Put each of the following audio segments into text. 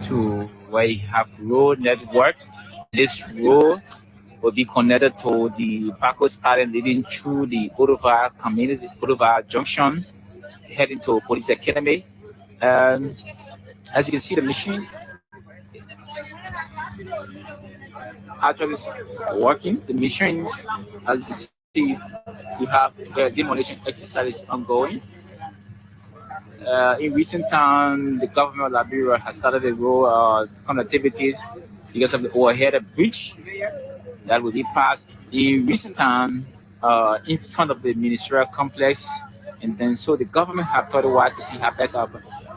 to where you have road network. This road will be connected to the Pacos Island leading through the Boulevard Community Boulevard Junction, heading to Police Academy. And as you can see, the machine actually is working. The machines, as you see, you have the demolition exercise ongoing. In recent time, the government of Liberia has started a road connectivities because of the overhead bridge that will be passed in recent time in front of the ministerial complex. And then so the government have thought it wise to see how best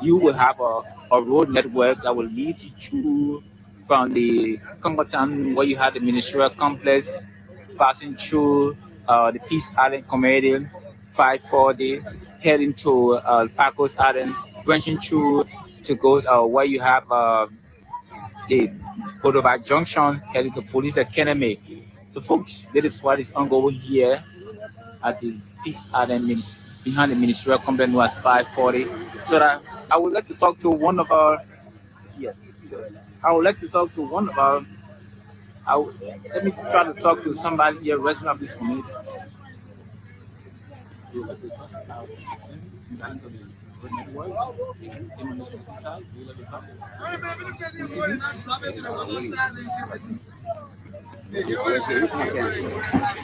you will have a road network that will lead you to from the Congotan where you have the ministerial complex passing through the Peace Island Community 540 heading to Pacos Island, branching through to go where you have the Boulevard Junction heading to Police Academy. So, folks, that is what is ongoing here at the Peace Island behind the ministerial complex known as 540. So that I would like to talk to one of our yes. So I would like to talk to one of our. Let me try to talk to somebody here, resident of this community.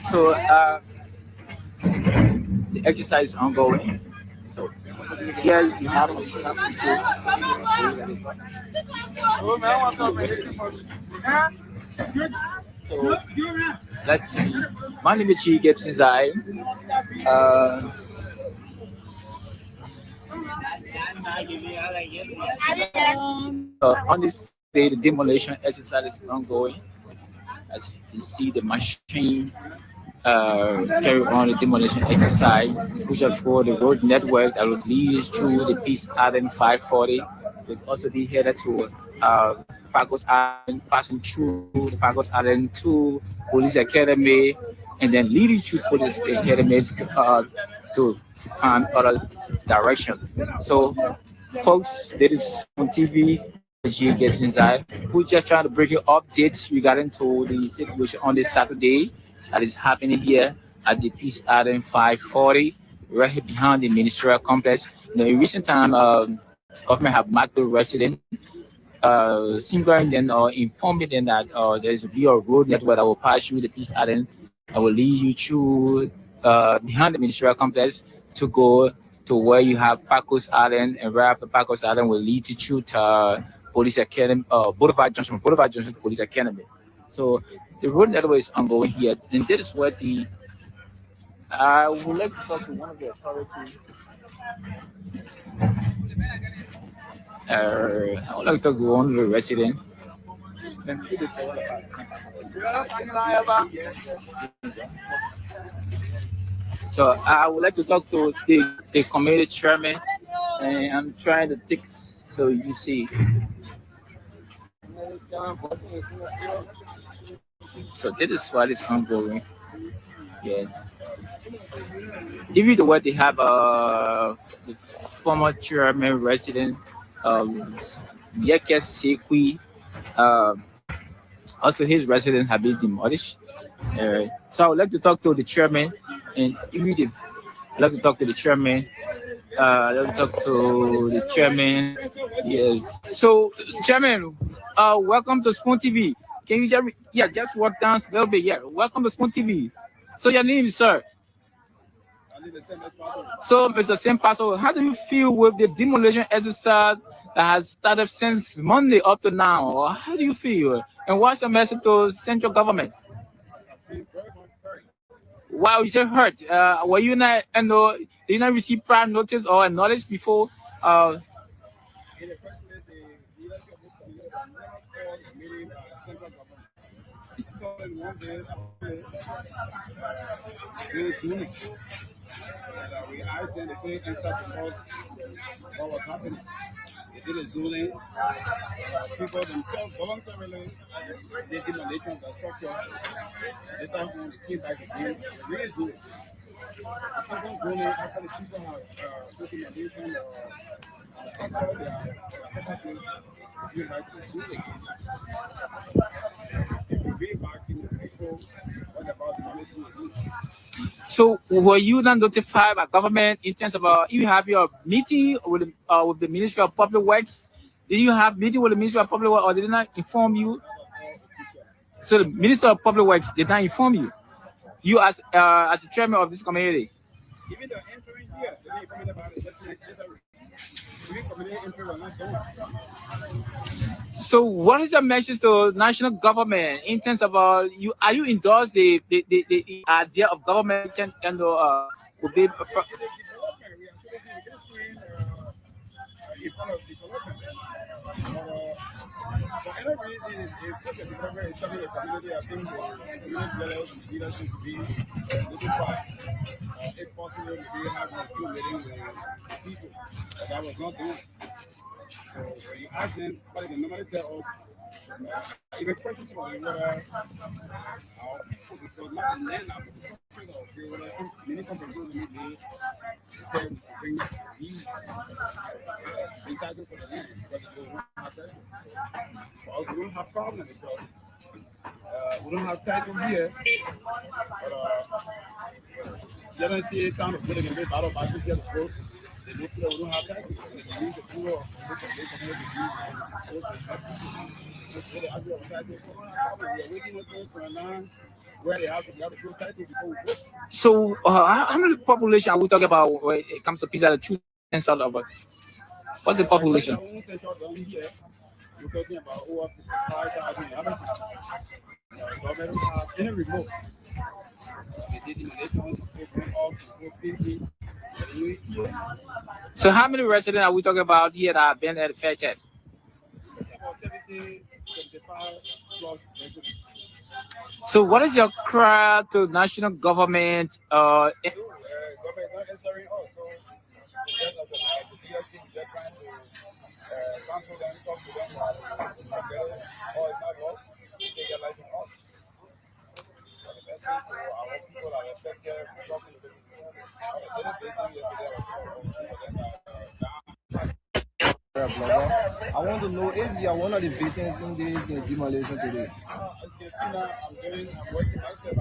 So the exercise is ongoing. So here you have so let's see. My name is Chi Gibson Zai. On this day, the demolition exercise is ongoing. As you can see, the machine carry on the demolition exercise, which are for the road network that will lead through the Peace Island 540. Will also be headed to Pacos Island, passing through the Pacos Island to Police Academy, and then leading to Police Academy to find other direction. So, folks, this is on TV. G gets inside. We're just trying to bring you updates regarding to the situation on this Saturday that is happening here at the Peace Island 540, right here behind the ministerial complex. In recent time, government have marked the resident, singling them or informing them that there's a real road network that will pass through the Peace Island that will lead you to behind the ministerial complex to go to where you have Pacos Island, and right after Pacos Island will lead you through to Police Academy, Boulevard Junction to Police Academy. So the road network is ongoing here, and this is where the I would like to talk to one of the authorities. I would like to talk to one of the residents. So I would like to talk to the committee chairman, and I'm trying to take so you see. So this is what is ongoing. Yeah. Even the way they have the former chairman resident Yeke Sekwi, also his residence have been demolished. So I would like to talk to the chairman, and immediately I'd like to talk to the chairman. Let's talk to the chairman. Yeah. So, chairman, welcome to Spoon TV. Can you just walk down a little bit? Yeah. Welcome to Spoon TV. So, your name, sir? So, Mr. Sempaso, how do you feel with the demolition exercise that has started since Monday up to now? How do you feel? And what's your message to central government? Wow, you said hurt. Were you not, did you not receive prior notice or knowledge before? We asked them to pay extra because what was happening. They did a zoning. People themselves voluntarily did demolition of the structure. Later on, they came back again, re-zoning. The second zoning, after the people have taken demolition structure, their property, we might pursue again. If we bring back in the people, what about the demolition again? So were you not notified by government in terms of you have your meeting with the Ministry of Public Works? Did you have meeting with the Ministry of Public Works, or did they not inform you? Not at all official. So the Minister of Public Works did not inform you. You as the chairman of this community. Even the entering here, they didn't comment about it. Just like entering. We community entry were not done. So what is your message to national government in terms of you? Are you endorse the idea of government and with the In the development, we are citizens this thing in front of development. But for any reason, if such a developer is coming to the community, I think the community dwellers leadership to be notified. If possible, maybe have like 2 meetings with people. But that was not done. So when you ask them, what they normally tell us, even questions for whether our people, because not the land now, but the structure of the many companies they said we should bring these entitled for the land because they don't have title. For us, we don't have problem because we don't have title here, but the other state town of Building and Bay Battle by 6 years ago, they look we don't have title. They can use the poor, they can use the argue of title. So we don't have problem. We are waiting until for now where they have to show title before we vote. so how many population are we talking about when it comes to pizza? The two cents out of it. What's the population? Our own session down here, we're talking about over 5,000 inhabitants. Government don't have any remote. They did elections, they bring up to 50. So how many residents are we talking about here that have been affected? About 70, 75 plus residents. So what is your cry to national government? Government is not answering us. So just as the DSC, they're trying to cancel them, talk to them, or it's not us, they get life off. But the message to our people that are affected, we're talking to them. On a daily basis, yesterday I was seeing them I want to know if you are one of the victims in the demolition today. as you see now, I'm working myself.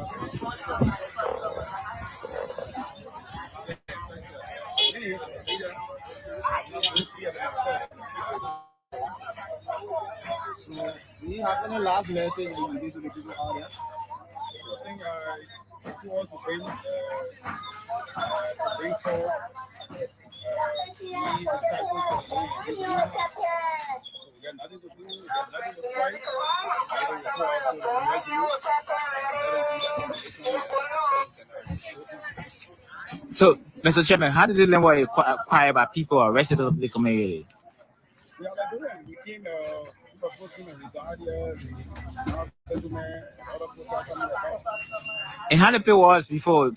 So, do you have any last message you can give to the people out there? I think if you want to bring forward these entitled to the land, so we got nothing to do, we got nothing to fight. I think we're to the resolute. So, Mr. Chairman, how did the land was acquired by people or residents of the community? We are Liberian. We came, people put in reside here, the house settlement, other places are coming about. And how the place was before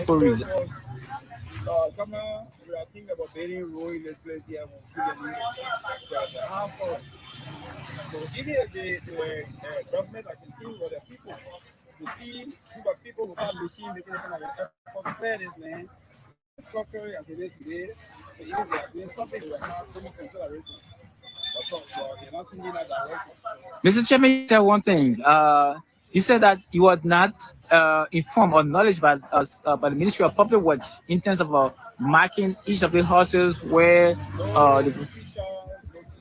police? Come we are thinking about building road in this place here. How far? So even if the government are continuing with the people to see people who have machine making it kind of prepare this land, structurally as it is today. So even if they are doing something, they will have some consideration. So they're not thinking that direction. Mr. Chairman, you said one thing. You said that you were not informed or knowledge by us by the Ministry of Public Works in terms of marking each of the houses where No the official notice.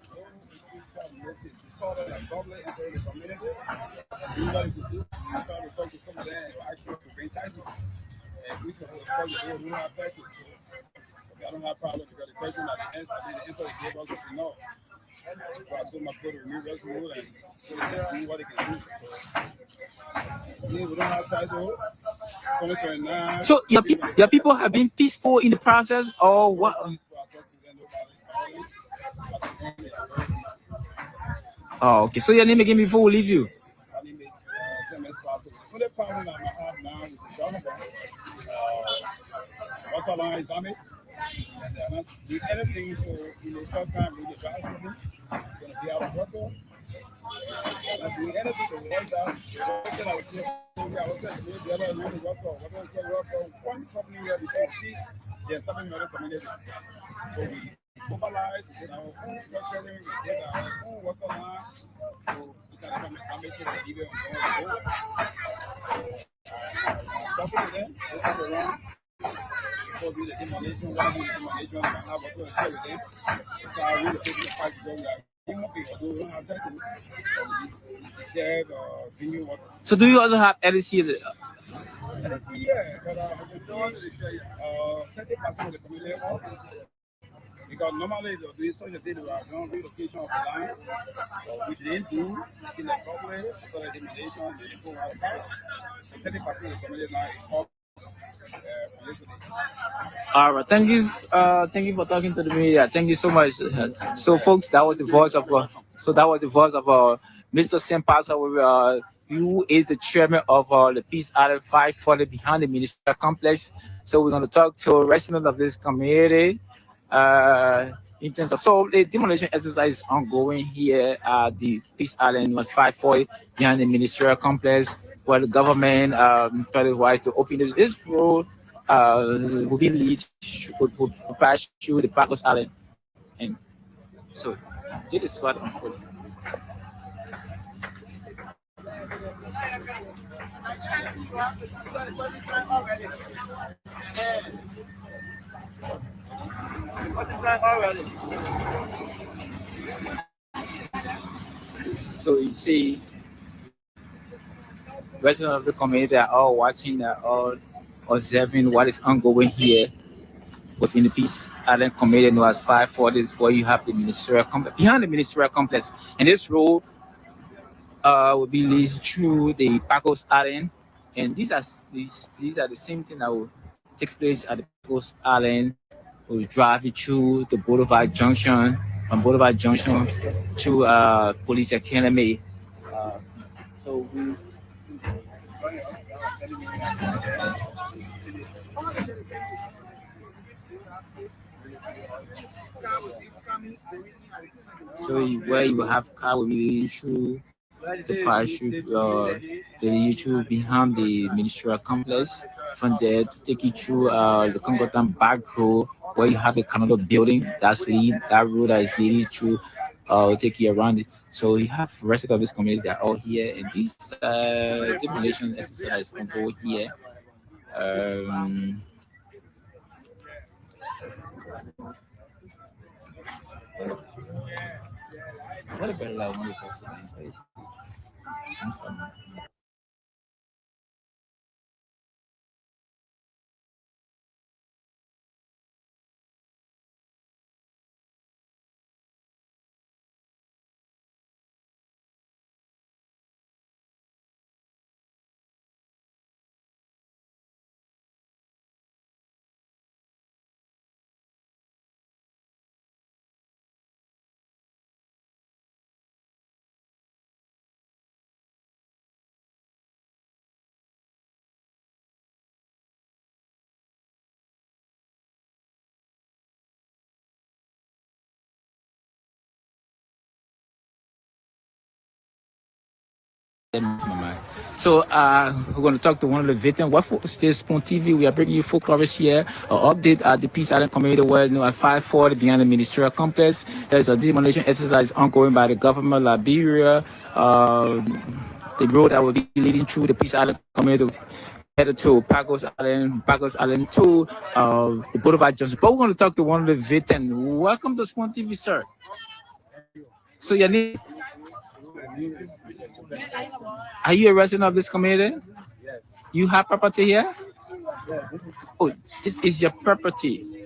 No official notice. It's sort of like government entering the community. Anybody could do. You try to talk to some of them, they will ask you to bring title. And we can tell you they don't have title. So I don't have problem because the question that the answer they gave us was no. So I told my brother to remove us rule and so they can do what they can do. So, see, we don't have title. 2029. so your people have been peaceful in the process or what? Oh, okay. So your name again before we leave you. Same as possible. The only problem I have now is the government. Water line is damaged. And they're not doing anything for short time in the dry season. Going to be out of water. They're not doing anything to avoid that. I said I was saying the other one work for one company here before see they're stopping another community. So we mobilize, we did our own structuring, we did our own water line, so we can make sure that even on board. Talking to them, this time around, before we do the demolition, when we do the demolition, we can have a close share with them. So I really take the fact that we are giving up, although we don't have that to serve drinking water. So do you also have LC? And I see, yeah, but I can see 30% of the community off. Because normally they'll do such a thing where don't relocation of the line, which they didn't do in the public, so the demolition, they didn't go out back. So 30% of the community line is off for yesterday. All right, thank you for talking to the media. Thank you so much. So, folks, that was the voice of Mr. Sempasa, who is the chairman of the Peace Island 540 behind the ministerial complex. So, we're going to talk to residents of this community. In terms of the demolition exercise is ongoing here at the Peace Island 540 behind the ministerial complex, where the government tries to open this road will be lead will pass through the Pacos Island, and so this is what unfolding. So you see, residents of the community are all watching, are all observing what is ongoing here within the Peace Island community known as 540, is where you have the ministerial complex. Behind the ministerial complex, and this road will be lead through the Pacos Island, and these are the same thing that will take place at the Pacos Island. We'll drive you through the Boulevard Junction, from Boulevard Junction to Police Academy. So we. So where you have car will be through the parachute, the YouTube behind the ministerial complex. From there to take you through the Congotan back road where you have the Canada building that road that is leading through will take you around it. So you have the rest of this community that are all here, and this demolition exercise can go here. What a better one to talk to me, please. So we're going to talk to one of the victims. What for Stay Spoon TV? We are bringing you full coverage here. An update at the Peace Island community where at 540 behind the ministerial complex. There's a demolition exercise ongoing by the government of Liberia. The road that will be leading through the Peace Island community headed to Pacos Island to the Boulevard Junction. But we're going to talk to one of the victims. Welcome to Spoon TV, sir. So your name? Are you a resident of this community? Yes. You have property here? Yeah. Oh, this is your property.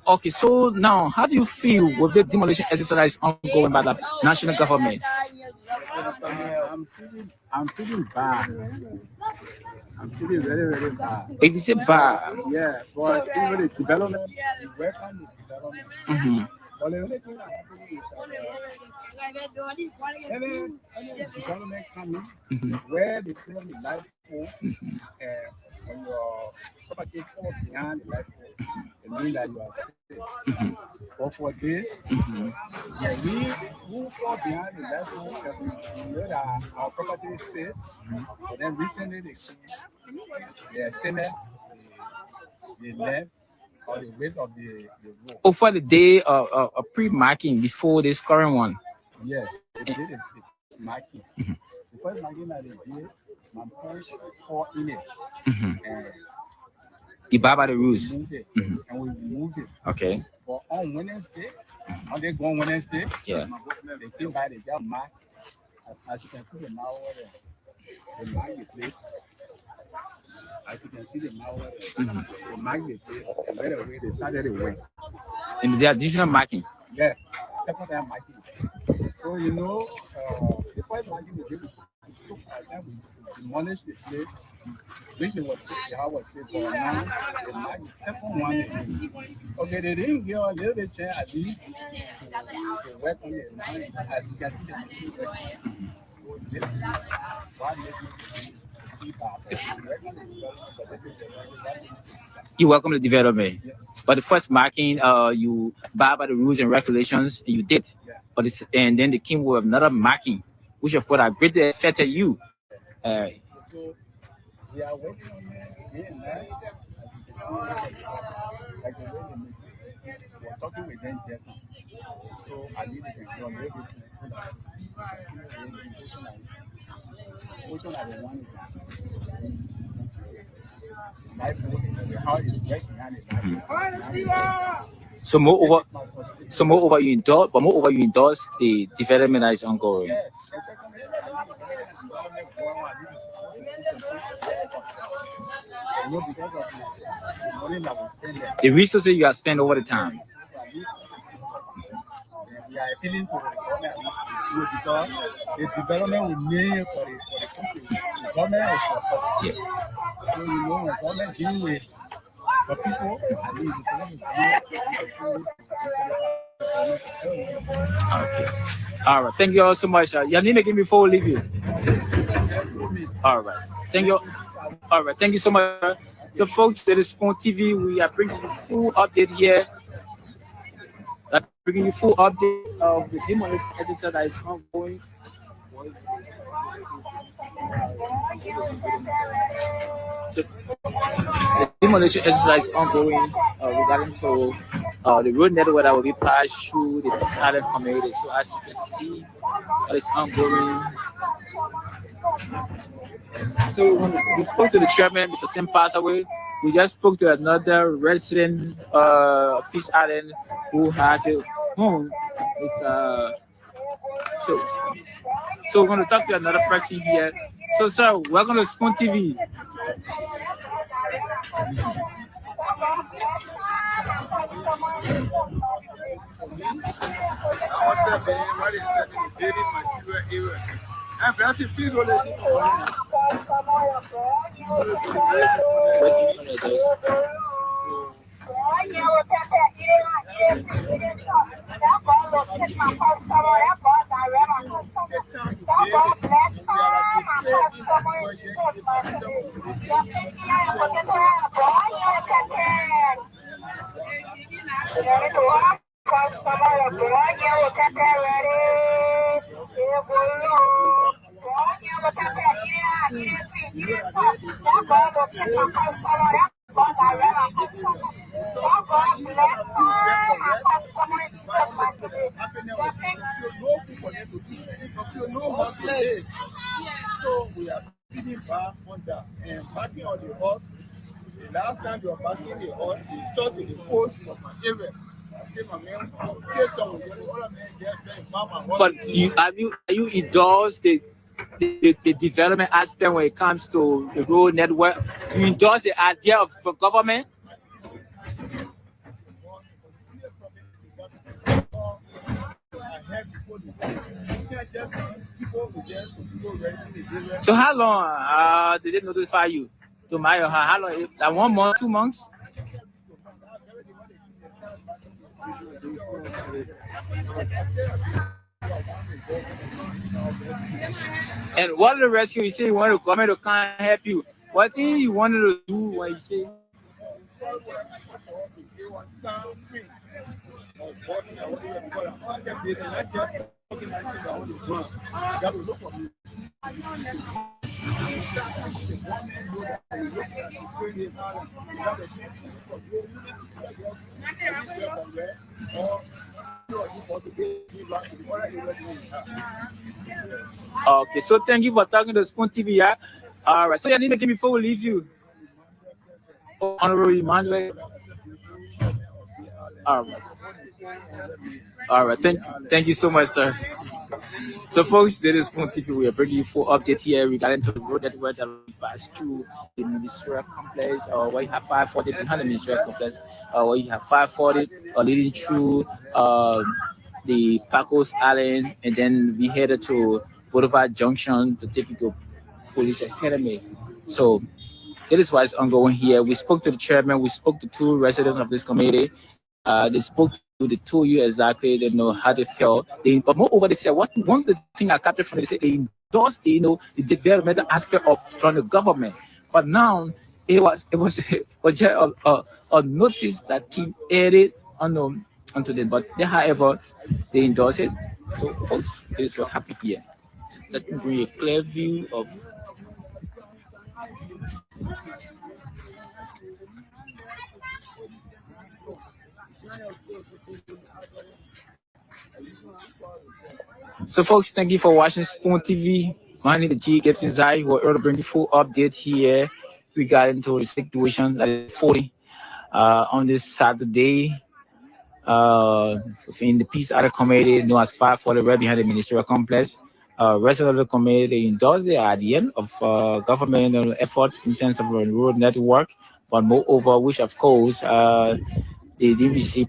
Okay, so now how do you feel with the demolition exercise ongoing by the national government? I'm feeling bad. I'm feeling very, very bad. If you say bad, Yeah, but even the development, we welcome the development. mhm. But the only thing that happens is any development coming where they fill the life pole when your property fall behind the life pole, it means that you are safe. But for this, yeah, we who fall behind the life pole, we know that our property is safe. But then recently they extended the left or the weight of the rope. Oh, for the day of pre-marking before this current one. Yes, they did the first marking. The first marking that they did, my punch fall in it. And You buy by the rules. move it. And we move it. Okay. But on Wednesday, on they go on Wednesday, Yeah. they came by, they just mark. As you can see the mark over there. They mark the place. As you can see the mark over there. They mark the place. And right away, they started the way. And the additional marking. Yeah, second time marking. So, you know, the first marking we did, we took our time, we demolished the place, which it was the house was safe for now. The mark, the second one, okay, they didn't give a little bit chance at least to work on it. As you can see, the so this is what made me You welcome the development. Yes. But the first marking, you buy by the rules and regulations, you did. Yeah. But it's, and then they came with another marking, which of course greatly affected you. So we are working on it day and night. Like the way they make it. We are talking with them just now. So I need to control a little bit. Which one are the one? How is right behind it. So moreover you endorse the development that is ongoing. Yes. And secondly, you know, because of the money that we spend there. The resources you have spent over the time. We are appealing to the government because the development we need for the country. The government is for us. Yeah. So you know, when government deal with the people, I mean, Okay. All right. Thank you all so much. Your name again before we leave you. All right. Thank you. All right. Thank you so much. So, folks, that is Spoon TV. We are bringing you full update here. Bringing you full update of the demolition exercise that is ongoing. So, the demolition exercise is ongoing regarding to the road network that will be passed through the silent community. So, as you can see, that is ongoing. So, when we spoke to the chairman, Mr. Sim passed away. We just spoke to another resident of Fish Island who has a home. It's so we're going to talk to another person here. So, sir, welcome to Spoon TV. So we are feeding back on that and backing on the horse. The last time you were backing the horse, we stuck in the post of my area. But are you endorse the development aspect when it comes to the road network? You endorse the idea of the government? So how long did they notify you to Mayo? How long? Like 1 month, 2 months? And what the rescue? You say you want the government to come and help you. What thing you wanted to do when you say? Okay, so thank you for talking to Spoon TV. Yeah. All right. So you need to give me before we leave you. Oh, Honorable Emmanuel. All right. All right. Thank you so much, sir. So, folks, this is Spoon TV. We are bringing you full update here regarding to the road network that we pass through the ministerial complex, or where you have 540 behind the ministerial complex, or where you have 540 leading through the Pacos Island, and then we headed to Boulevard Junction to take you to Police Academy. So, this is what's ongoing here. We spoke to the chairman, we spoke to two residents of this community. They spoke to the two of you exactly. They know how they felt. But moreover, they said one of the things I captured from it, they said they endorsed the developmental aspect of from the government. But now it was just a notice that came added onto them. But they, however, they endorse it. So folks, it is what happened here. Let me bring a clear view of. So, folks, thank you for watching Spoon TV. My name is G. Gibson Zai. We're going to bring you full update here regarding to the situation that is 40 on this Saturday in the Peace Island Committee, known as 540 right behind the ministerial complex. Rest of the committee endorsed the idea of governmental efforts in terms of a road network, but moreover, which of course they didn't receive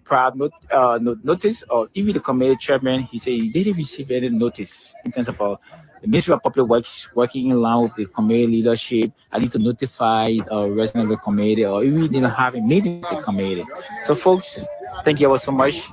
notice, or even the committee chairman, he said he didn't receive any notice in terms of the Ministry of Public Works working in line with the committee leadership. I need to notify resident of the committee, or even didn't have a meeting with the committee. So, folks, thank you all so much.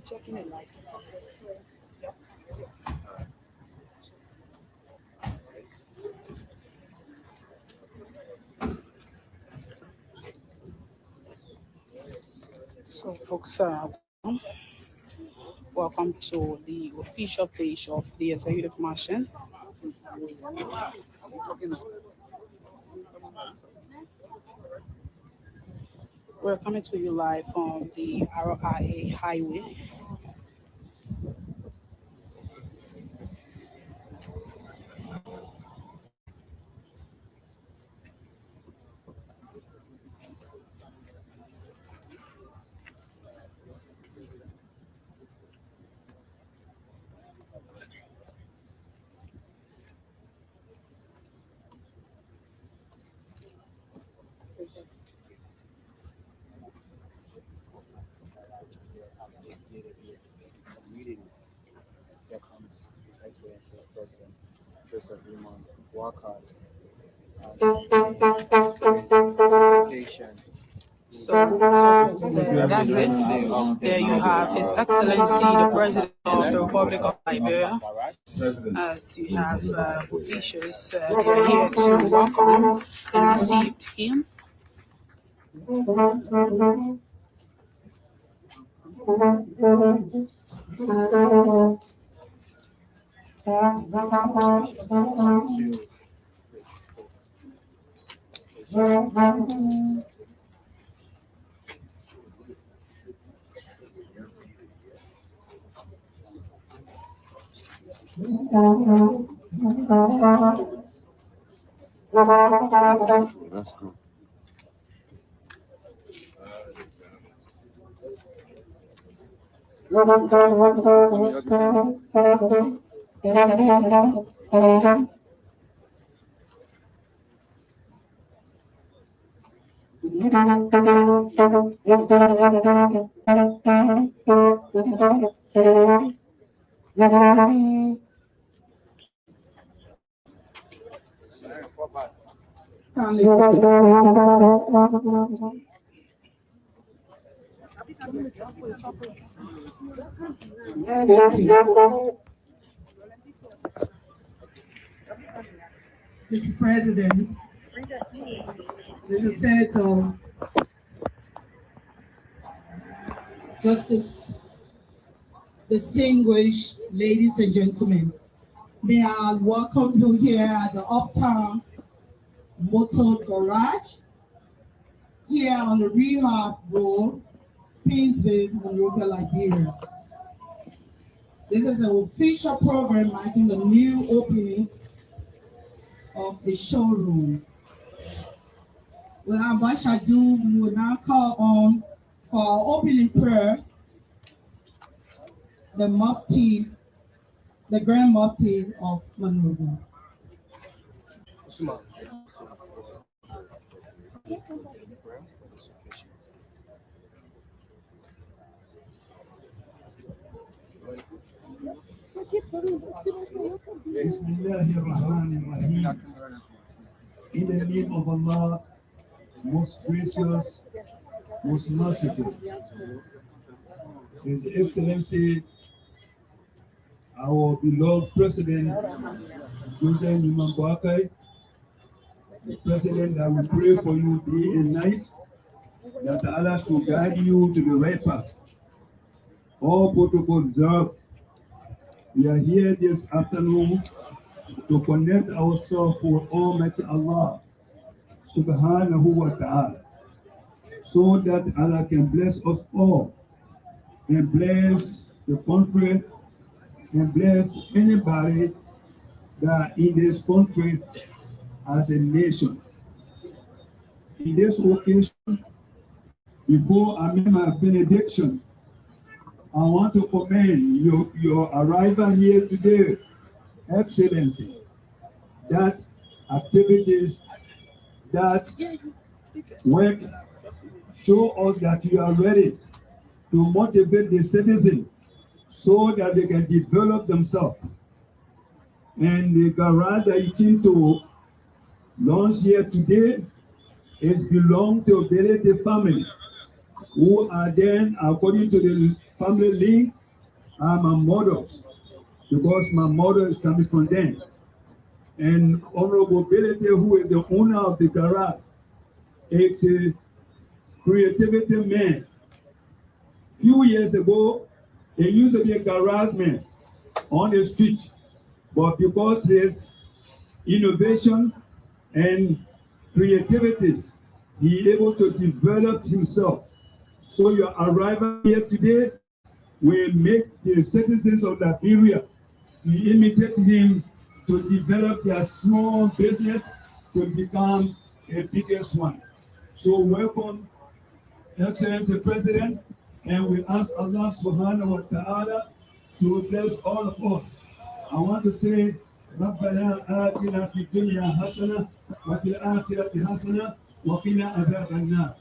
Checking it live. So, folks, welcome to the official page of the Executive Mansion. We're coming to you live from the RIA Highway. Here comes His Excellency President Joseph Raymond Walcott as presentation. So that's it. There you have His Excellency the President of the Republic of Liberia. As you have officials, they are here to welcome and received him. That's cool. Mr. President, Mr. Senator, Justice, distinguished ladies and gentlemen, may I welcome you here at the Uptown Motor Garage, here on the Rehab Road, Painesville, Monrovia, Liberia. This is an official program marking the new opening of the showroom. Without much ado, we will now call on for our opening prayer, the Mufti, the Grand Mufti of Monrovia. Bismillahirrahmanirrahim. In the name of Allah, most gracious, most merciful. His Excellency, our beloved President, Jose Nyuman Boakai, the President that we pray for you day and night, that Allah should guide you to the right path. All protocol observed. We are here this afternoon to connect ourselves with Almighty Allah, subhanahu wa ta'ala, so that Allah can bless us all and bless the country and bless anybody that in this country as a nation. In this occasion, before I make my benediction, I want to commend your arrival here today, Excellency. That activities, that work show us that you are ready to motivate the citizens so that they can develop themselves. And the garage that you came to launch here today is belong to Belete family, who are then, according to the family link, are my models, because my model is coming from them. And Honorable Belete, who is the owner of the garage, is a creativity man. Few years ago, he used to be a garage man on the street, but because his innovation and creativities, he is able to develop himself. So your arrival here today will make the citizens of Liberia to imitate him, to develop their small business to become a biggest one. So welcome, Excellency President, and we ask Allah subhanahu wa ta'ala to bless all of us. I want to say, ربنا آتنا في الدنيا حسنة وفي الآخرة حسنة وقنا عذاب النار.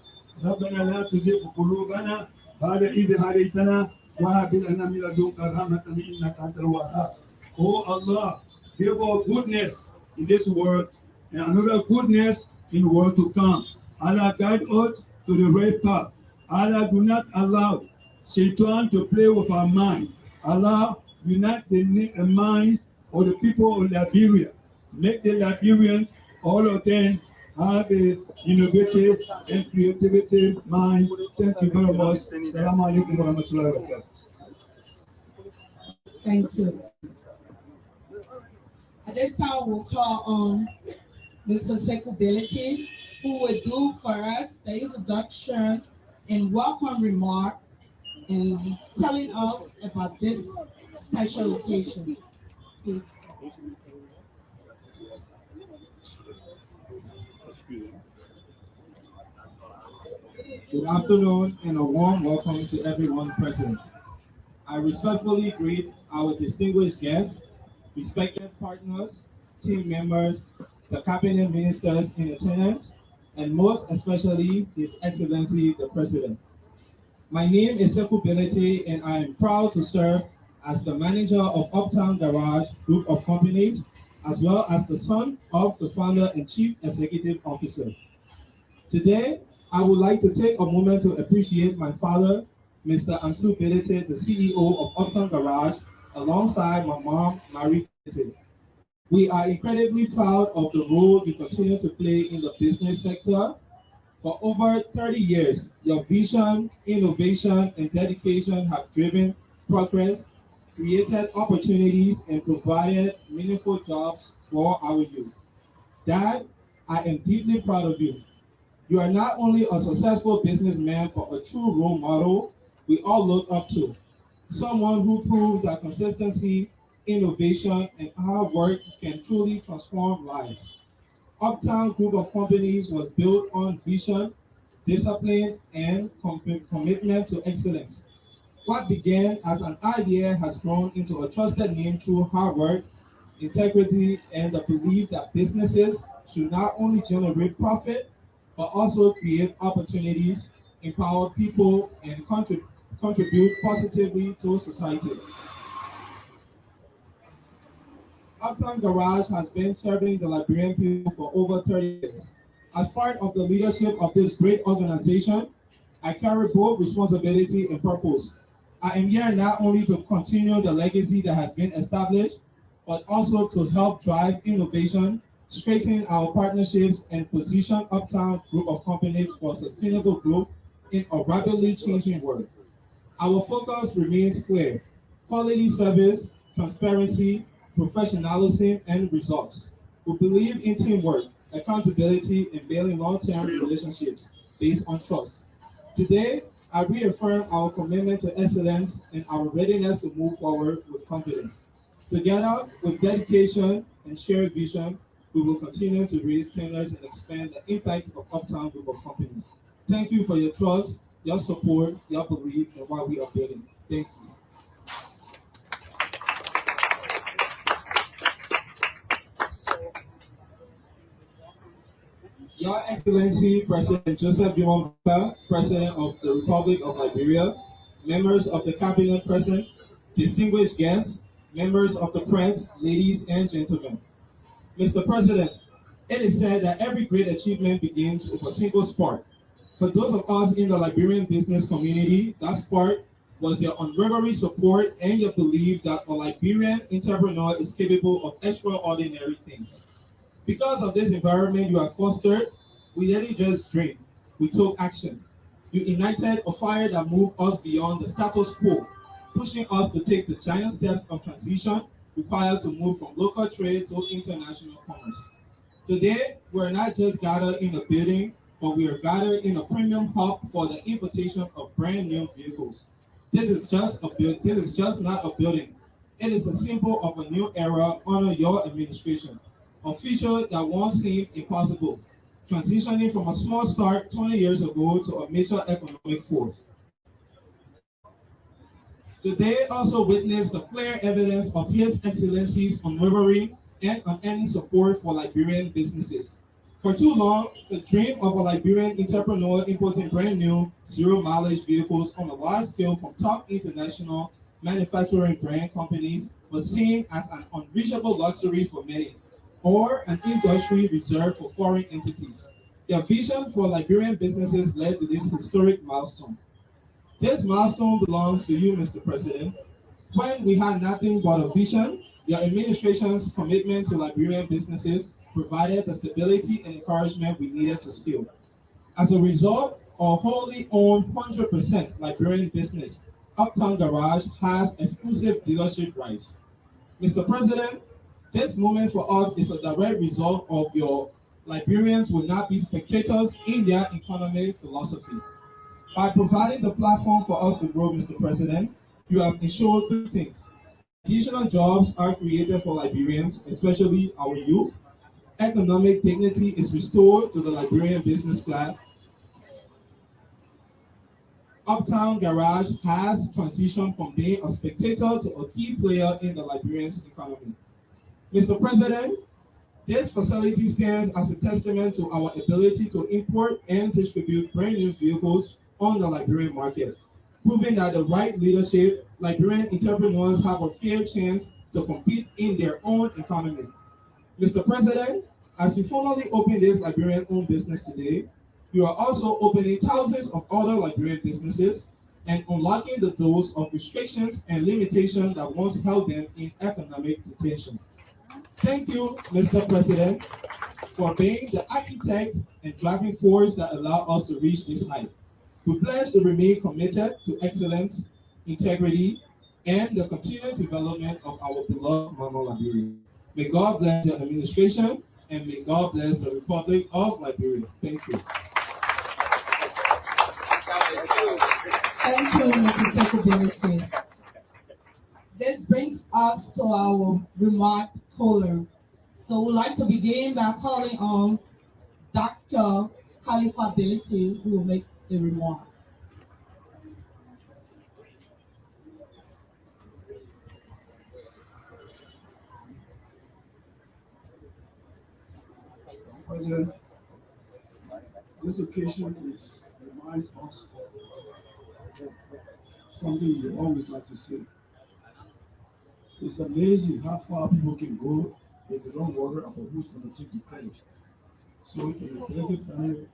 ربنا لا تزغ قلوبنا بعد إذ هديتنا وهب لنا من لدنك رحمة إنك أنت الوهاب. Oh Allah, give us goodness in this world and another goodness in the world to come. Allah guide us to the right path. Allah do not allow Shaitan to play with our mind. Allah unite the minds of the people of Liberia. Make the Liberians, all of them, have a innovative and creativity mind. Thank you very much. Assalamu alaikum wa rahmatullahi wa barakatuh. Thank you. At this time, we'll call on Mr. Sekubelity, who will do for us the introduction and welcome remark and telling us about this special occasion. Please. Good afternoon and a warm welcome to everyone present. I respectfully greet our distinguished guests, respected partners, team members, the cabinet ministers in attendance, and most especially His Excellency the President. My name is Sekou Belete and I am proud to serve as the manager of Uptown Garage Group of Companies, as well as the son of the founder and chief executive officer. Today, I would like to take a moment to appreciate my father, Mr. Ansu Belete, the CEO of Uptown Garage, alongside my mom, Marie Belete. We are incredibly proud of the role you continue to play in the business sector. For over 30 years, your vision, innovation, and dedication have driven progress, created opportunities, and provided meaningful jobs for our youth. Dad, I am deeply proud of you. You are not only a successful businessman, but a true role model we all look up to. Someone who proves that consistency, innovation, and hard work can truly transform lives. Uptown Group of Companies was built on vision, discipline, and commitment to excellence. What began as an idea has grown into a trusted name through hard work, integrity, and the belief that businesses should not only generate profit, but also create opportunities, empower people, and contribute positively to society. Uptown Garage has been serving the Liberian people for over 30 years. As part of the leadership of this great organization, I carry both responsibility and purpose. I am here not only to continue the legacy that has been established, but also to help drive innovation, strengthen our partnerships, and position Uptown Group of Companies for sustainable growth in a rapidly changing world. Our focus remains clear: quality service, transparency, professionalism, and results. We believe in teamwork, accountability, and building long-term relationships based on trust. Today, I reaffirm our commitment to excellence and our readiness to move forward with confidence. Together, with dedication and shared vision, we will continue to raise standards and expand the impact of Uptown Group of Companies. Thank you for your trust, your support, your belief in what we are building. Thank you. Your Excellency, President Joseph João Botha, President of the Republic of Liberia, members of the Cabinet present, distinguished guests, members of the press, ladies and gentlemen. Mr. President, it is said that every great achievement begins with a single spark. For those of us in the Liberian business community, that spark was your unwavering support and your belief that a Liberian entrepreneur is capable of extraordinary things. Because of this environment you have fostered, we didn't just dream, we took action. You ignited a fire that moved us beyond the status quo, pushing us to take the giant steps of transition required to move from local trade to international commerce. Today, we're not just gathered in a building, but we are gathered in a premium hub for the importation of brand new vehicles. This is just not a building. It is a symbol of a new era under your administration, a future that once seemed impossible, transitioning from a small start 20 years ago to a major economic force. Today also witnessed the clear evidence of His Excellency's unwavering and unending support for Liberian businesses. For too long, the dream of a Liberian entrepreneur importing brand new zero-mileage vehicles on a large scale from top international manufacturing brand companies was seen as an unreachable luxury for many, or an industry reserved for foreign entities. Their vision for Liberian businesses led to this historic milestone. This milestone belongs to you, Mr. President. When we had nothing but a vision, your administration's commitment to Liberian businesses provided the stability and encouragement we needed to scale. As a result, our wholly owned 100% Liberian business, Uptown Garage, has exclusive dealership rights. Mr. President, This moment for us is a direct result of your Liberians will not be spectators in their economic philosophy. By providing the platform for us to grow, Mr. President, you have ensured three things. Additional jobs are created for Liberians, especially our youth. Economic dignity is restored to the Liberian business class. Uptown Garage has transitioned from being a spectator to a key player in the Liberian economy. Mr. President, this facility stands as a testament to our ability to import and distribute brand new vehicles on the Liberian market, proving that the right leadership, Liberian entrepreneurs have a fair chance to compete in their own economy. Mr. President, as you formally open this Liberian-owned business today, you are also opening thousands of other Liberian businesses and unlocking the doors of restrictions and limitations that once held them in economic detention. Thank you, Mr. President, for being the architect and driving force that allow us to reach this height. We pledge to remain committed to excellence, integrity, and the continued development of our beloved Mama Liberia. May God bless your administration, and may God bless the Republic of Liberia. Thank you. Thank you, Mr. Secretary. This brings us to our remark caller. So we'd like to begin by calling on Dr. Khalifa Ability, who will make a remark. Mr. President, this occasion reminds us of something we always like to say. It's amazing how far people can go if they don't worry about who's going to take the credit. So in the Ability family,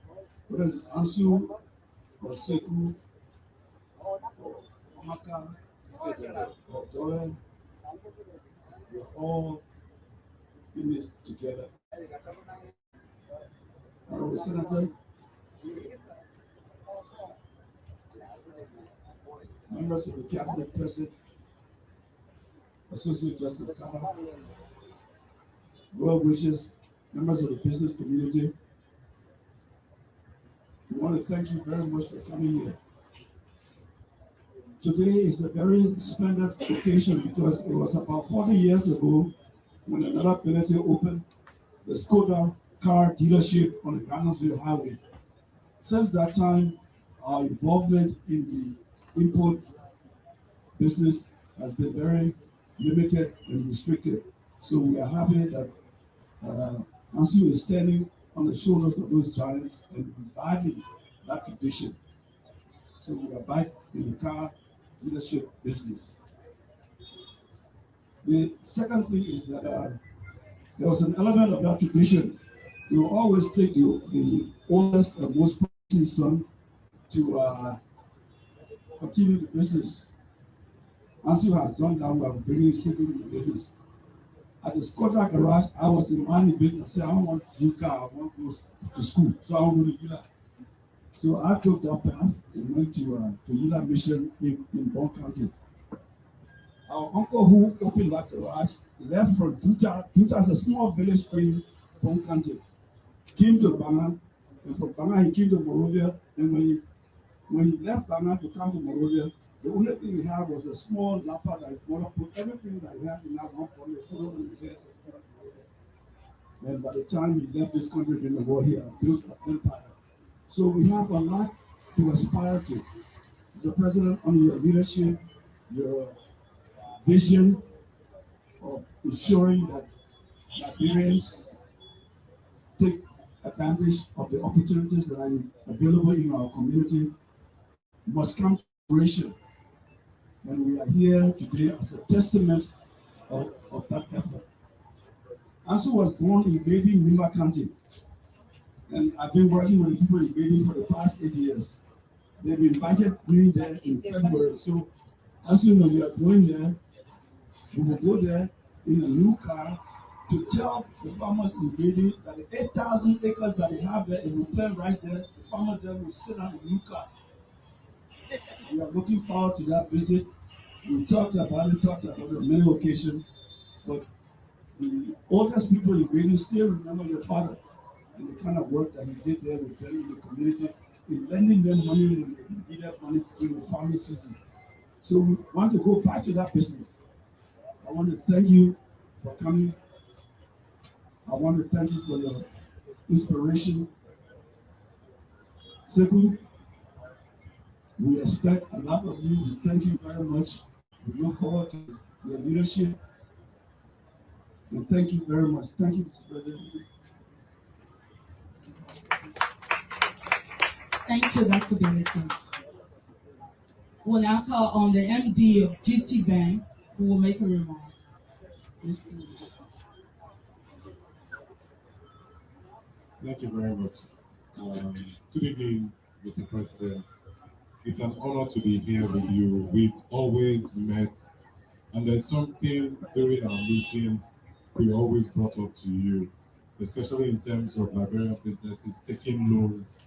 whether it's Ansu or Sekou or Amaka or Dole, we're all in this together. Honorable Senator, members of the Cabinet President, Associate Justice Kaba, well wishes, members of the business community, we want to thank you very much for coming here. Today is a very splendid occasion because it was about 40 years ago when another ability opened the Skoda car dealership on the Garnetsville Highway. Since that time, our involvement in the import business has been very limited and restricted. So we are happy that Ansu is standing on the shoulders of those giants and reviving that tradition. So we are back in the car dealership business. The second thing is that there was an element of that tradition. We will always take the oldest and most promising son to continue the business. Ansu has done that while bringing Sekou in the business. At the Skoda garage, I was in money business. I said, I don't want to car, I want to go to school. So I want to go to Yila. So I took that path and went to Yila Mission in Bon County. Our uncle who opened that garage left from Duta. Duta is a small village in Bon County. Came to Banga, and from Banga he came to Monrovia. And when he left Banga to come to Monrovia, the only thing he had was a small laptop that his mother put everything that he had in that one corner, put on his head. And by the time he left this country during the war, he had built an empire. So we have a lot to aspire to. Mr. President, on your leadership, your vision of ensuring that Liberians take advantage of the opportunities that are available in our community must come to fruition. And we are here today as a testament of that effort. Ansu was born in Bedi, Nimba County. And I've been working with the people in Bedi for the past 8 years. They've invited me there in February. So as soon as we are going there, we will go there in a new car to tell the farmers in Bedi that the 8,000 acres that they have there, if we plant rice there, the farmers there will sit on a new car. We are looking forward to that visit. We talked about it on many occasions, but the oldest people in Grading still remember your father and the kind of work that he did there with them in the community, in lending them money when they needed money during the farming season. So we want to go back to that business. I want to thank you for coming. I want to thank you for your inspiration. Sekou, we expect a lot of you. We thank you very much. We look forward to your leadership. And thank you very much. Thank you, Mr. President. Thank you, Dr. Billington. We'll now call on the MD of GT Bank, who will make a remark. Thank you very much. Good evening, Mr. President. It's an honor to be here with you. We've always met, and there's something during our meetings we always brought up to you, especially in terms of Liberian businesses taking loans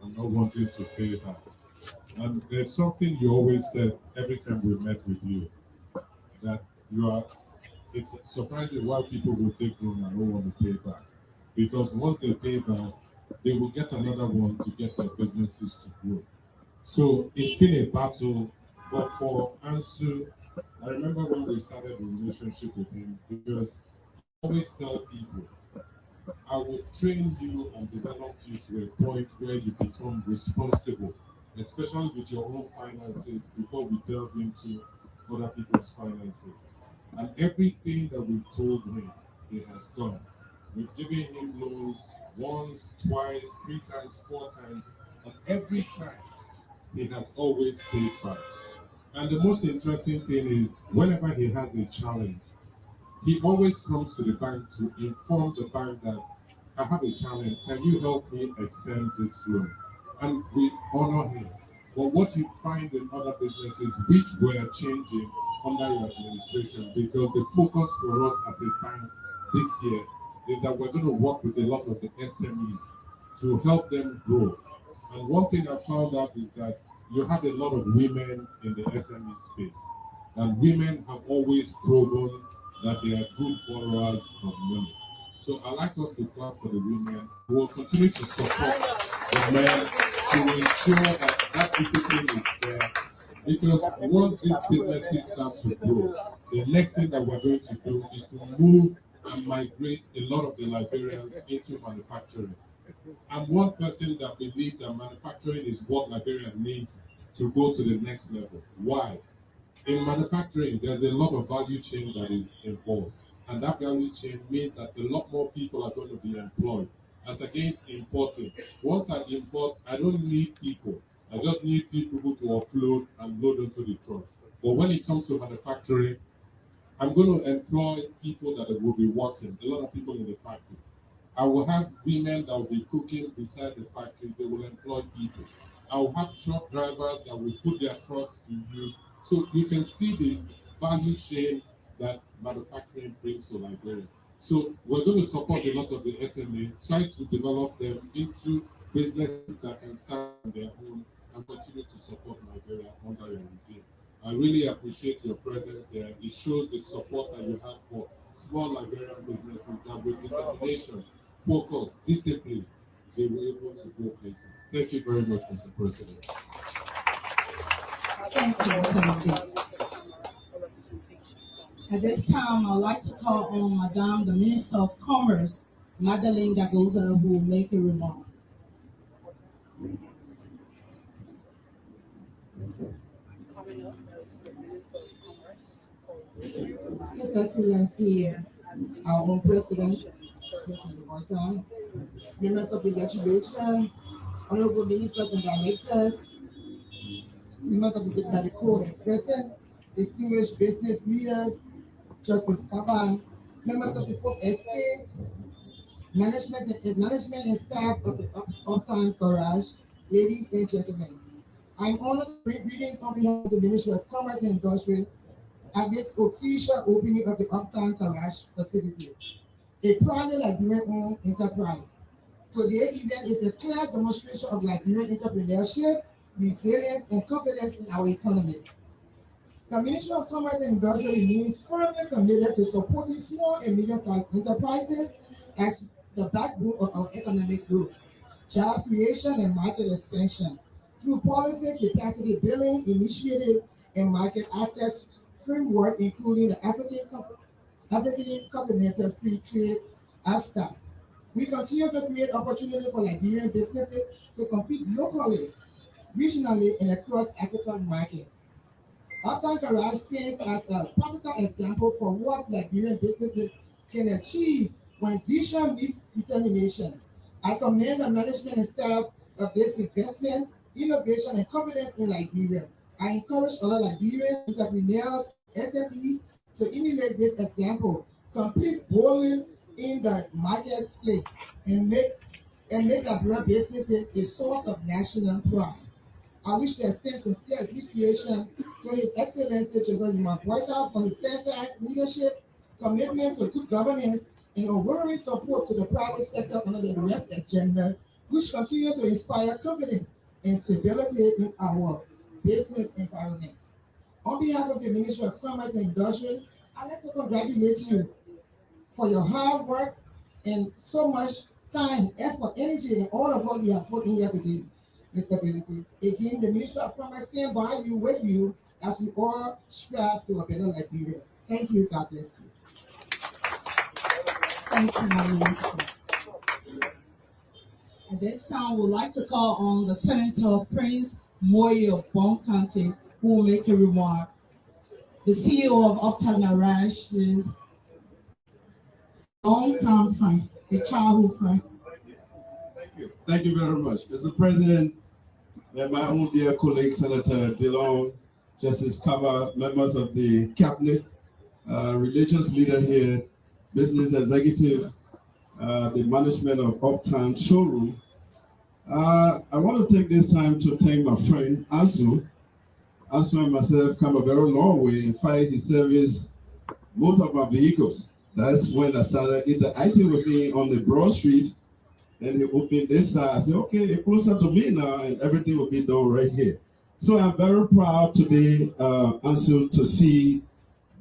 and not wanting to pay back. And there's something you always said every time we met with you, that it's surprising why people will take loan and don't want to pay back. Because once they pay back, they will get another one to get their businesses to grow. So it's been a battle, but for Ansu, I remember when we started a relationship with him, because I always tell people, I will train you and develop you to a point where you become responsible, especially with your own finances, before we delve into other people's finances. And everything that we've told him, he has done. We've given him loans once, twice, 3 times, 4 times, and every time he has always paid back. And the most interesting thing is, whenever he has a challenge, he always comes to the bank to inform the bank that I have a challenge, can you help me extend this loan? And we honor him. But what you find in other businesses, which were changing under your administration, because the focus for us as a bank this year is that we're going to work with a lot of the SMEs to help them grow. And one thing I found out is that you have a lot of women in the SME space, and women have always proven that they are good borrowers of money. So I like us to clap for the women. We will continue to support the men to ensure that that discipline is there. Because once these businesses start to grow, the next thing that we're going to do is to move and migrate a lot of the Liberians into manufacturing. I'm one person that believes that manufacturing is what Liberia needs to go to the next level. Why? In manufacturing, there's a lot of value chain that is involved. And that value chain means that a lot more people are going to be employed, as against importing. Once I import, I don't need people. I just need people to offload and load into the truck. But when it comes to manufacturing, I'm going to employ people that will be working, a lot of people in the factory. I will have women that will be cooking beside the factory. They will employ people. I will have truck drivers that will put their trucks to use. So you can see the value chain that manufacturing brings to Liberia. So we're going to support a lot of the SME, try to develop them into businesses that can stand on their own and continue to support Liberia under your regime. I really appreciate your presence here. It shows the support that you have for small Liberian businesses that with determination, focus, discipline, they were able to go places. Thank you very much, Mr. President. Thank you, Mr. At this time, I'd like to call on Madame, the Minister of Commerce, Madeleine Dagoza, who will make a remark. Coming up as the Minister of Commerce. His Excellency, our own President, President Morgan, members of the legislature, honorable ministers and directors, members of the Diplomatic present, distinguished business leaders, Justice Kaban, members of the Fourth Estate, management and staff of the Uptown Garage, ladies and gentlemen. I'm honored to bring greetings on behalf of the Ministry of Commerce and Industry at this official opening of the Uptown Garage facility, a proudly Liberian-owned enterprise. Today's event is a clear demonstration of Liberian entrepreneurship, resilience, and confidence in our economy. The Ministry of Commerce and Industry remains firmly committed to supporting small and medium-sized enterprises as the backbone of our economic growth, job creation, and market expansion through policy capacity building initiative and market access framework, including the African Continental Free Trade (AFTA). We continue to create opportunities for Liberian businesses to compete locally, regionally, and across African markets. Uptown Garage stands as a practical example for what Liberian businesses can achieve when vision meets determination. I commend the management and staff of this investment, innovation, and confidence in Liberia. I encourage other Liberian entrepreneurs, SMEs, to emulate this example, compete boldly in the marketplace, and make Liberian businesses a source of national pride. I wish to extend sincere appreciation to His Excellency Joseph Boyka for his steadfast leadership, commitment to good governance, and unwavering support to the private sector under the REST agenda, which continue to inspire confidence and stability in our business environment. On behalf of the Ministry of Commerce and Industry, I'd like to congratulate you for your hard work and so much time, effort, energy, and all of what you have put in here today, Mr. Ability. Again, the Ministry of Commerce stand by you, with you, as we all strive to a better Liberia. Thank you. God bless you. Thank you, my minister. At this time, we'd like to call on the Senator Prince Moyo of Bon County, who will make a remark. The CEO of Uptown Garage is a long-time friend, a childhood friend. Thank you. Thank you very much. Mr. President, and my own dear colleague, Senator Dillon, Justice Kaba, members of the cabinet, religious leader here, business executive, the management of Uptown Showroom. I want to take this time to thank my friend Asu. Asu and myself come a very long way. In fact, he serviced most of my vehicles. That's when I started interacting with me on the Broad Street. Then he opened this side. I said, okay, closer to me now, and everything will be done right here. So I'm very proud today, Asu, to see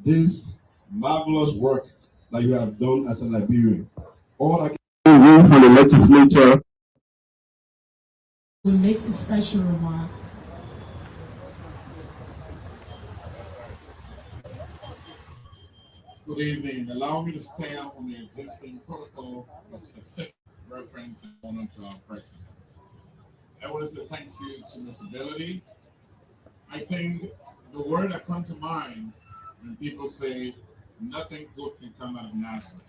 this marvelous work that you have done as a Liberian. All I can do for the legislature. We make a special remark. Good evening. Allow me to stand on the existing protocol with specific reference and honor to our president. I want to say thank you to Ms. Ability. I think the word that comes to mind when people say nothing good can come out of Nazareth.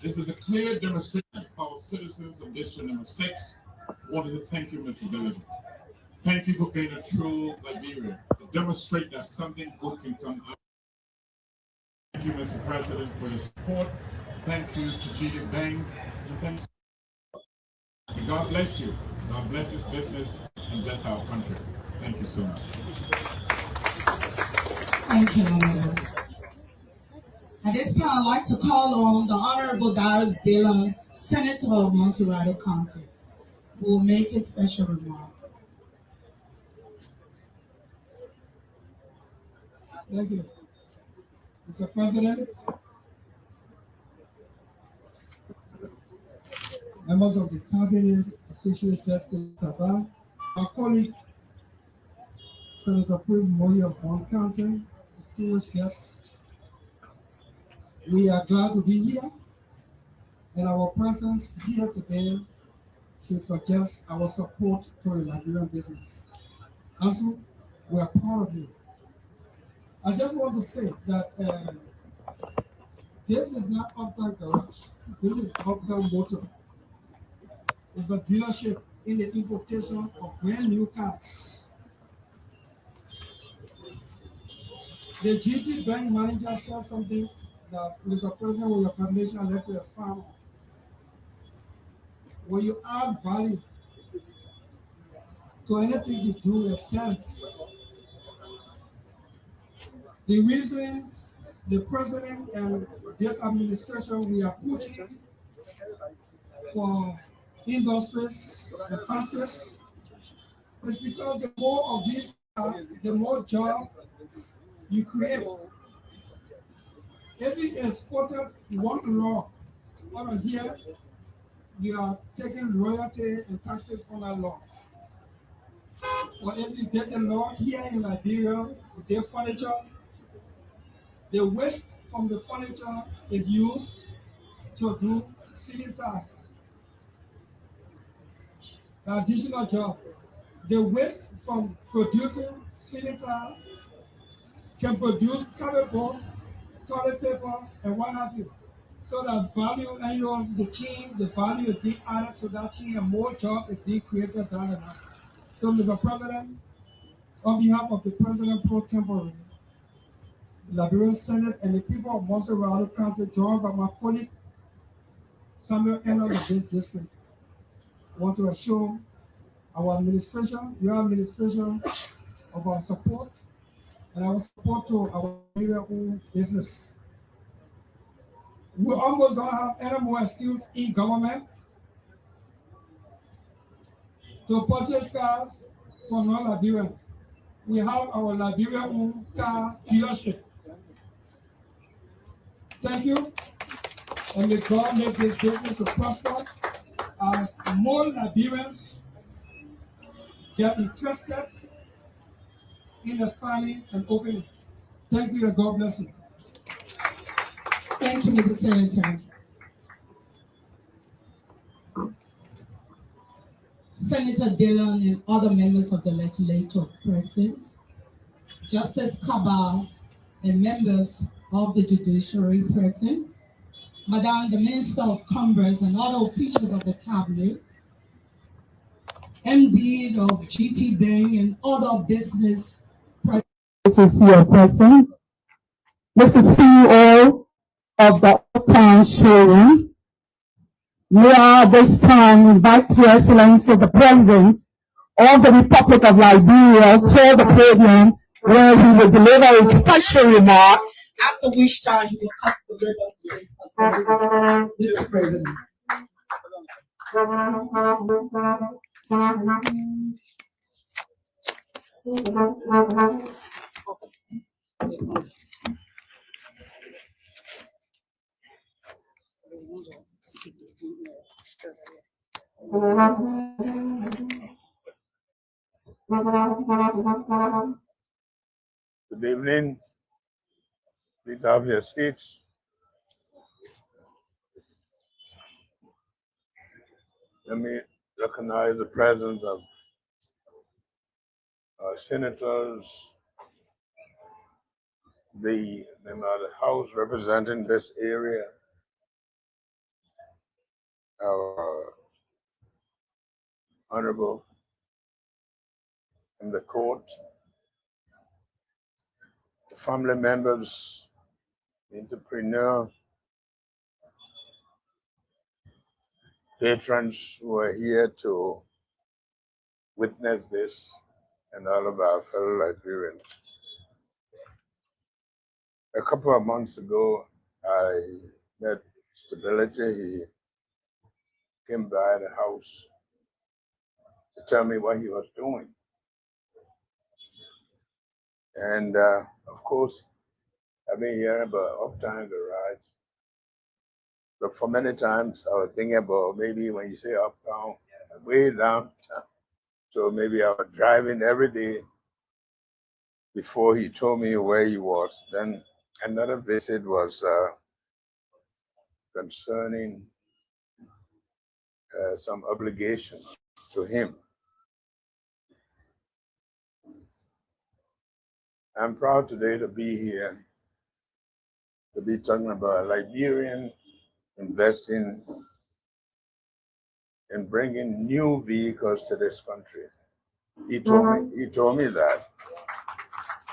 This is a clear demonstration of our citizens of District Number 6 wanted to thank you, Ms. Ability. Thank you for being a true Liberian, to demonstrate that something good can come out. Thank you, Mr. President, for your support. Thank you to GD Bank, and thanks. And God bless you. God bless this business and bless our country. Thank you so much. Thank you. At this time, I'd like to call on the Honorable Darius Dillon, Senator of Montserrado County, who will make a special remark. Thank you. Mr. President, members of the Cabinet, Associate Justice Kaba, our colleague, Senator Prince Moyo of Bon County, distinguished guests, we are glad to be here, and our presence here today should suggest our support to the Liberian business. Also, we are proud of you. I just want to say that this is not Uptown Garage. This is Uptown Motor. It's a dealership in the importation of brand new cars. The GT Bank manager said something that Mr. President, with your permission, I'd like to expand on. When you add value to anything you do, expense. The reason the president and this administration we are pushing for industries and factories is because the more of these, the more job you create. If it is quoted one law over here, you are taking royalty and taxes on that law. Or if you get the law here in Liberia, their furniture, the waste from the furniture is used to do ceiling tile. The additional job. The waste from producing ceiling tile can produce cardboard, toilet paper, and what have you. So that value and the chain, the value is being added to that chain and more job is being created down the line. So Mr. President, on behalf of the President pro tempore, Liberian Senate, and the people of Montserrat County, joined by my colleague Samuel Enoch of this district, I want to assure our administration, your administration, of our support and our support to our own business. We almost don't have any more excuse in government to purchase cars for non-Liberians. We have our Liberian own car dealership. Thank you, and may God make this business to prosper as more Liberians get interested in expanding and opening. Thank you, and God bless you. Thank you, Mr. Senator. Senator Dillon and other members of the legislature present, Justice Cabal and members of the judiciary present, Madam the Minister of Commerce and other officials of the cabinet, MD of GT Bank and other business presidents here present, Mr. CEO of the Uptown Showroom. We are this time invite Your Excellency the President of the Republic of Liberia to the podium where he will deliver his special remark, after which time he will cut the ribbon to his facilities. Mr. President. Good evening. Please have your seats. Let me recognize the presence of senators, the member of the House representing this area, our honorable in the court, the family members, the entrepreneur, patrons who are here to witness this, and all of our fellow Liberians. A couple of months ago, I met Stability. He came by the house to tell me what he was doing. And of course, I've been hearing about Uptown Garage. But for many times, I was thinking about maybe when you say uptown, way downtown. So maybe I was driving every day before he told me where he was. Then another visit was concerning some obligation to him. I'm proud today to be here, to be talking about Liberian investing in bringing new vehicles to this country. He told me that.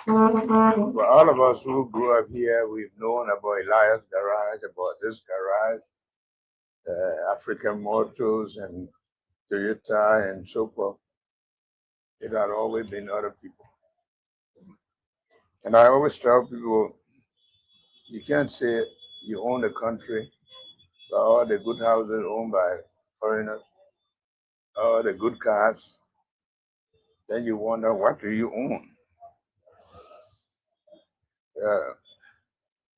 For all of us who grew up here, we've known about Elias Garage, about this garage, African Motors and Toyota and so forth. It had always been other people. And I always tell people, you can't say you own the country, but all the good houses owned by foreigners, all the good cars. Then you wonder, what do you own?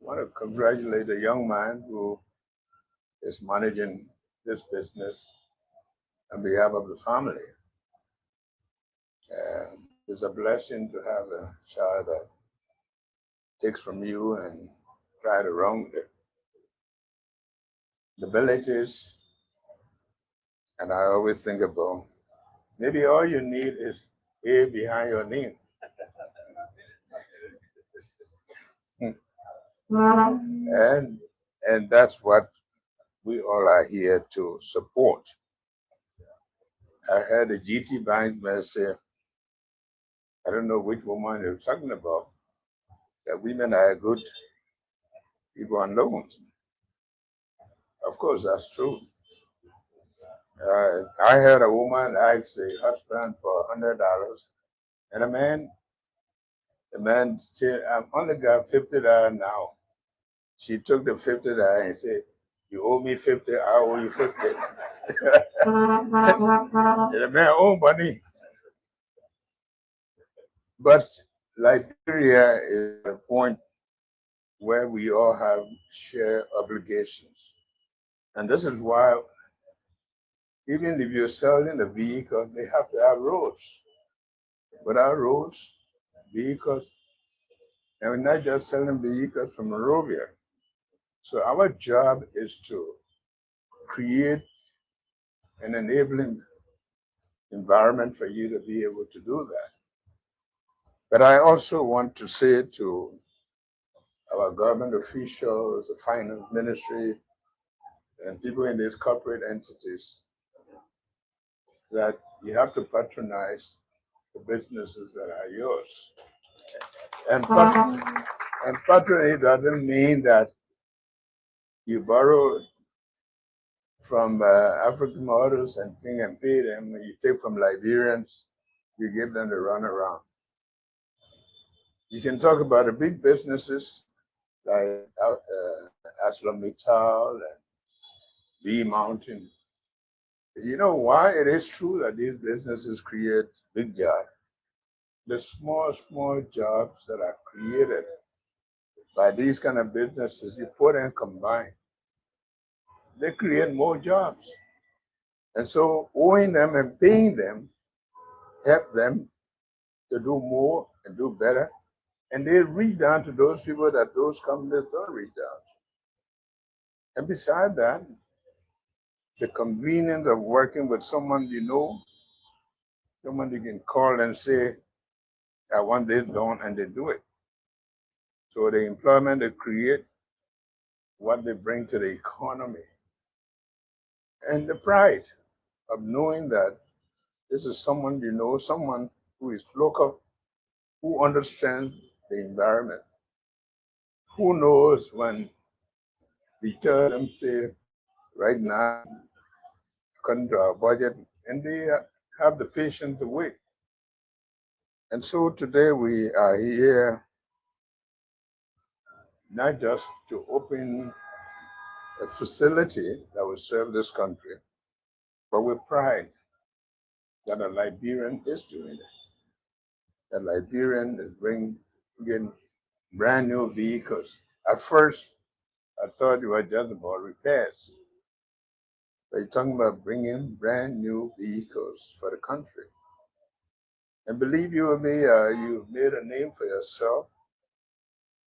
want to congratulate a young man who is managing this business on behalf of the family. It's a blessing to have a child that takes from you and try to run with it. The abilities, and I always think about maybe all you need is A behind your name. and that's what we all are here to support. I heard a GT Bank say, I don't know which woman you're talking about, that women are good people on loans. Of course, that's true. I heard a woman ask a husband for $100, and the man said, "I've only got $50 now." She took the $50 and said, "You owe me 50, I owe you 50." And the man owe money. But Liberia is a point where we all have shared obligations. And this is why, even if you're selling a vehicle, they have to have roads. Without roads, vehicles, and we're not just selling vehicles from Monrovia. So our job is to create an enabling environment for you to be able to do that. But I also want to say to our government officials, the finance ministry, and people in these corporate entities, that you have to patronize the businesses that are yours. And patronage doesn't mean that you borrow from African models and thing and pay them. You take from Liberians, you give them the runaround. You can talk about the big businesses like ArcelorMittal and B Mountain. You know why it is true that these businesses create big jobs? The small jobs that are created by these kind of businesses, you put and combine, they create more jobs. And so owing them and paying them help them to do more and do better. And they reach down to those people that those companies don't reach down to. And beside that, the convenience of working with someone you know, someone you can call and say, I want this done, and they do it. So the employment they create, what they bring to the economy, and the pride of knowing that this is someone you know, someone who is local, who understands the environment, who knows when we tell them, say, right now, according to our budget, and they have the patience to wait. And so today we are here not just to open a facility that will serve this country, but with pride that a Liberian is doing it. A Liberian is bringing brand new vehicles. At first, I thought it was just about repairs. But you're talking about bringing brand new vehicles for the country. And believe you or me, you've made a name for yourself.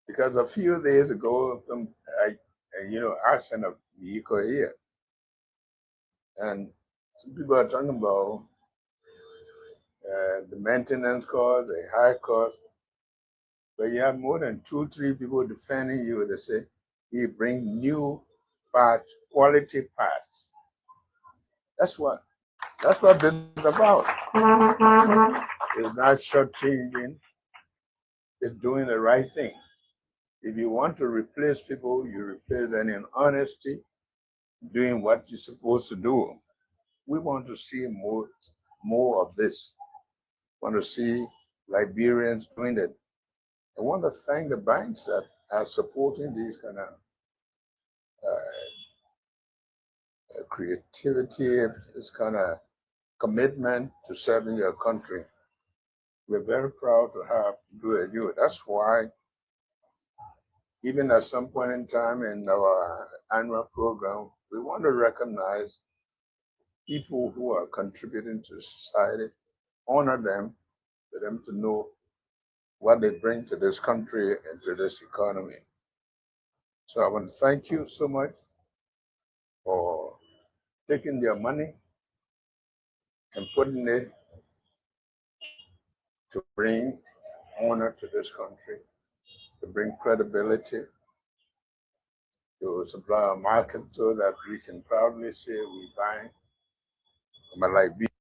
Because a few days ago, I sent a vehicle here. And some people are talking about the maintenance cost, the high cost. But you have more than 2-3 people defending you. They say, you bring new parts, quality parts. That's what this is about. It's not shortchanging. It's doing the right thing. If you want to replace people, you replace them in honesty, doing what you're supposed to do. We want to see more of this. We want to see Liberians doing it. I want to thank the banks that are supporting these kind of creativity, this kind of commitment to serving your country. We're very proud to have you. That's why even at some point in time in our annual program, we want to recognize people who are contributing to society, honor them, for them to know what they bring to this country and to this economy. So I want to thank you so much for taking their money and putting it to bring honor to this country, to bring credibility, to supply a market so that we can proudly say we buy from a Liberian.